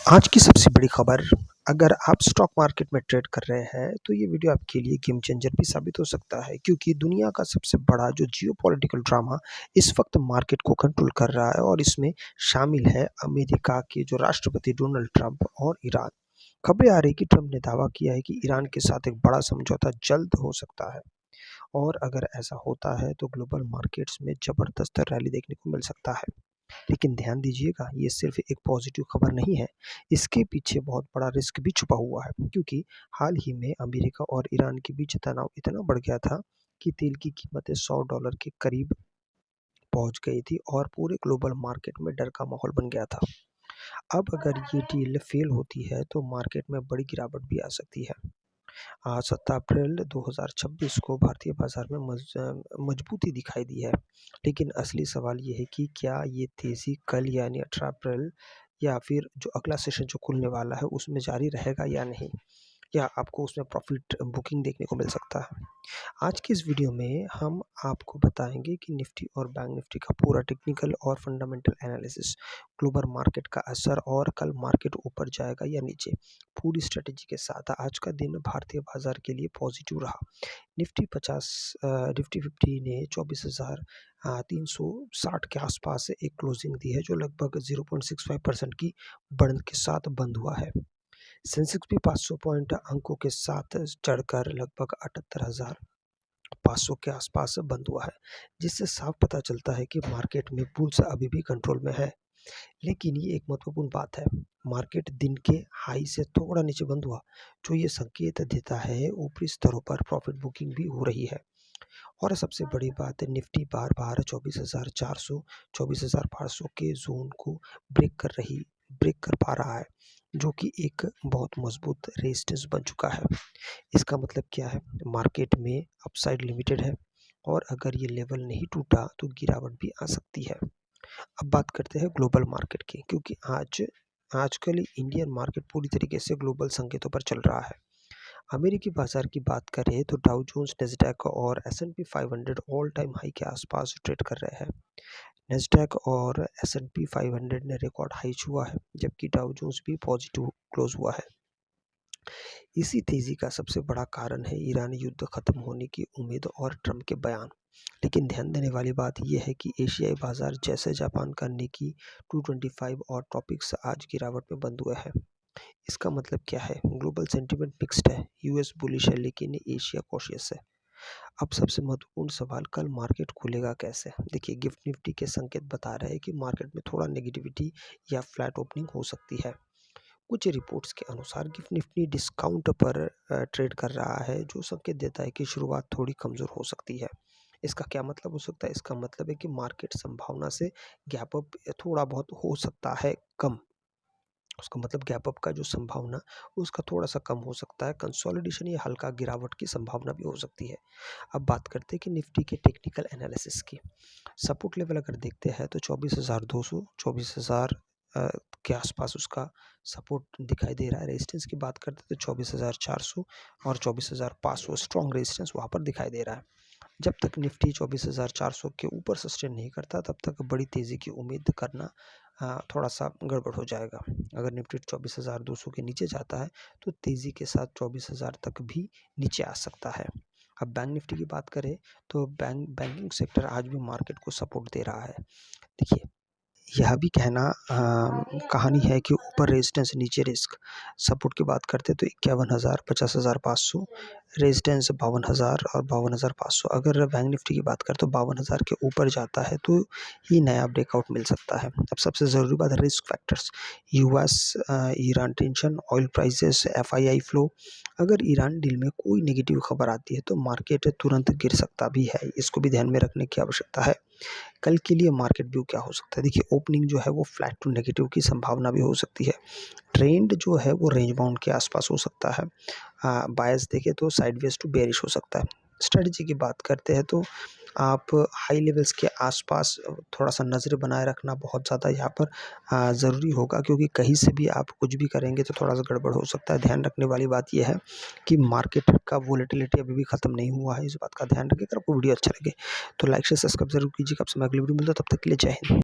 आज की सबसे बड़ी खबर, अगर आप स्टॉक मार्केट में ट्रेड कर रहे हैं तो ये वीडियो आपके लिए गेम चेंजर भी साबित हो सकता है, क्योंकि दुनिया का सबसे बड़ा जो जियोपॉलिटिकल ड्रामा इस वक्त मार्केट को कंट्रोल कर रहा है और इसमें शामिल है अमेरिका के जो राष्ट्रपति डोनाल्ड ट्रंप और ईरान। खबरें आ रही कि ट्रंप ने दावा किया है कि ईरान के साथ एक बड़ा समझौता जल्द हो सकता है और अगर ऐसा होता है तो ग्लोबल मार्केट्स में जबरदस्त रैली देखने को मिल सकता है। लेकिन ध्यान दीजिएगा, ये सिर्फ एक पॉजिटिव खबर नहीं है, इसके पीछे बहुत बड़ा रिस्क भी छुपा हुआ है, क्योंकि हाल ही में अमेरिका और ईरान के बीच तनाव इतना बढ़ गया था कि तेल की कीमतें $100 के करीब पहुंच गई थी और पूरे ग्लोबल मार्केट में डर का माहौल बन गया था। अब अगर ये डील फेल होती है तो मार्केट में बड़ी गिरावट भी आ सकती है। आज 7 अप्रैल 2026 को भारतीय बाजार में मजबूती दिखाई दी है, लेकिन असली सवाल ये है कि क्या ये तेज़ी कल यानी 18 अप्रैल या फिर जो अगला सेशन जो खुलने वाला है उसमें जारी रहेगा या नहीं, या आपको उसमें प्रॉफिट बुकिंग देखने को मिल सकता है। आज की इस वीडियो में हम आपको बताएंगे कि निफ्टी और बैंक निफ्टी का पूरा टेक्निकल और फंडामेंटल एनालिसिस, ग्लोबल मार्केट का असर और कल मार्केट ऊपर जाएगा या नीचे, पूरी स्ट्रेटेजी के साथ। आज का दिन भारतीय बाजार के लिए पॉजिटिव रहा। निफ्टी 50 ने 24,360 के आसपास एक क्लोजिंग दी है, जो लगभग 0.65% की बढ़त के साथ बंद हुआ है। सेंसेक्स भी 500 पॉइंट अंकों के साथ चढ़कर लगभग 78,500 के आसपास बंद हुआ है, जिससे साफ पता चलता है कि मार्केट में बुल्स अभी भी कंट्रोल में है। लेकिन ये एक महत्वपूर्ण बात है, मार्केट दिन के हाई से थोड़ा नीचे बंद हुआ, जो ये संकेत देता है ऊपरी स्तरों पर प्रॉफिट बुकिंग भी हो रही है। और सबसे बड़ी बात है, निफ्टी बार बार 24,400 24,500 के जोन को ब्रेक कर पा रहा है, जो कि एक बहुत मजबूत रेजिस्टेंस बन चुका है। इसका मतलब क्या है, मार्केट में अपसाइड लिमिटेड है और अगर ये लेवल नहीं टूटा तो गिरावट भी आ सकती है। अब बात करते हैं ग्लोबल मार्केट की, क्योंकि आजकल इंडियन मार्केट पूरी तरीके से ग्लोबल संकेतों पर चल रहा है। अमेरिकी बाजार की बात करें तो डाउ जोन्स, नैस्डैक और S&P 500 ऑल टाइम हाई के आसपास ट्रेड कर रहे हैं। नैस्डैक और S&P 500 ने रिकॉर्ड हाई छुआ है, जबकि डाउ जोन्स भी पॉजिटिव क्लोज हुआ है। इसी तेजी का सबसे बड़ा कारण है ईरान युद्ध खत्म होने की उम्मीद और ट्रंप के बयान। लेकिन ध्यान देने वाली बात यह है कि एशियाई बाजार जैसे जापान का निकी 225 और टॉपिक्स आज गिरावट में बंद हुए हैं। इसका मतलब क्या है, ग्लोबल सेंटीमेंट मिक्स्ड है, यूएस बुलिश है लेकिन एशिया कॉशियस है। अब सबसे महत्वपूर्ण सवाल, कल मार्केट खुलेगा कैसे। देखिए, गिफ्ट निफ्टी के संकेत बता रहे हैं कि मार्केट में थोड़ा नेगेटिविटी या फ्लैट ओपनिंग हो सकती है। कुछ रिपोर्ट्स के अनुसार गिफ्ट निफ्टी डिस्काउंट पर ट्रेड कर रहा है, जो संकेत देता है कि शुरुआत थोड़ी कमज़ोर हो सकती है। इसका क्या मतलब हो सकता है, इसका मतलब है कि मार्केट संभावना से गैप अप थोड़ा बहुत हो सकता है कम। उसका मतलब गैप अप का जो संभावना उसका थोड़ा-सा कम हो सकता है, कंसोलिडेशन या हल्का गिरावट की संभावना भी हो सकती है। अब बात करते हैं कि निफ्टी के टेक्निकल एनालिसिस की। सपोर्ट लेवल अगर देखते हैं तो 24,200 24,000 के आसपास उसका सपोर्ट दिखाई दे रहा है। रेजिस्टेंस की बात करते हैं तो 24,400 और 24,500 स्ट्रॉन्ग रेजिस्टेंस वहाँ पर दिखाई दे रहा है। जब तक निफ्टी 24,400 के ऊपर सस्टेन नहीं करता, तब तक बड़ी तेज़ी की उम्मीद करना थोड़ा-सा गड़बड़ हो जाएगा। अगर निफ्टी 24,200 के नीचे जाता है तो तेज़ी के साथ 24,000 तक भी नीचे आ सकता है। अब बैंक निफ्टी की बात करें तो बैंकिंग सेक्टर आज भी मार्केट को सपोर्ट दे रहा है। देखिए, यह भी कहानी है कि ऊपर रेजिस्टेंस नीचे रिस्क। सपोर्ट की बात करते हैं तो 51,000 50,500, रेजिस्टेंस 52,000 और 52,500। अगर बैंक निफ्टी की बात करें तो 52,000 के ऊपर जाता है तो ही नया ब्रेकआउट मिल सकता है। अब सबसे ज़रूरी बात है risk factors, US Iran tension, oil prices, FII flow. अगर ईरान डील में कोई नेगेटिव खबर आती है तो मार्केट तुरंत गिर सकता भी है, इसको भी ध्यान में रखने की आवश्यकता है। कल के लिए मार्केट व्यू क्या हो सकता है, देखिए, ओपनिंग जो है वो फ्लैट टू नेगेटिव की संभावना भी हो सकती है। ट्रेंड जो है वो रेंज बाउंड के आसपास हो सकता है। बायस देखें तो साइडवेज टू बेरिश हो सकता है। स्ट्रेटजी की बात करते हैं तो आप हाई लेवल्स के आसपास थोड़ा-सा नज़र बनाए रखना बहुत ज़्यादा यहाँ पर ज़रूरी होगा, क्योंकि कहीं से भी आप कुछ भी करेंगे तो थोड़ा-सा गड़बड़ हो सकता है। ध्यान रखने वाली बात ये है कि मार्केट का वोलेटिलिटी अभी भी ख़त्म नहीं हुआ है, इस बात का ध्यान रखिए। अगर आपको वीडियो अच्छा लगे तो लाइक शेयर सब्सक्राइब ज़रूर कीजिएगा। आपसे मैं अगली वीडियो में मिलता हूँ, तब तक के लिए जय हिंद।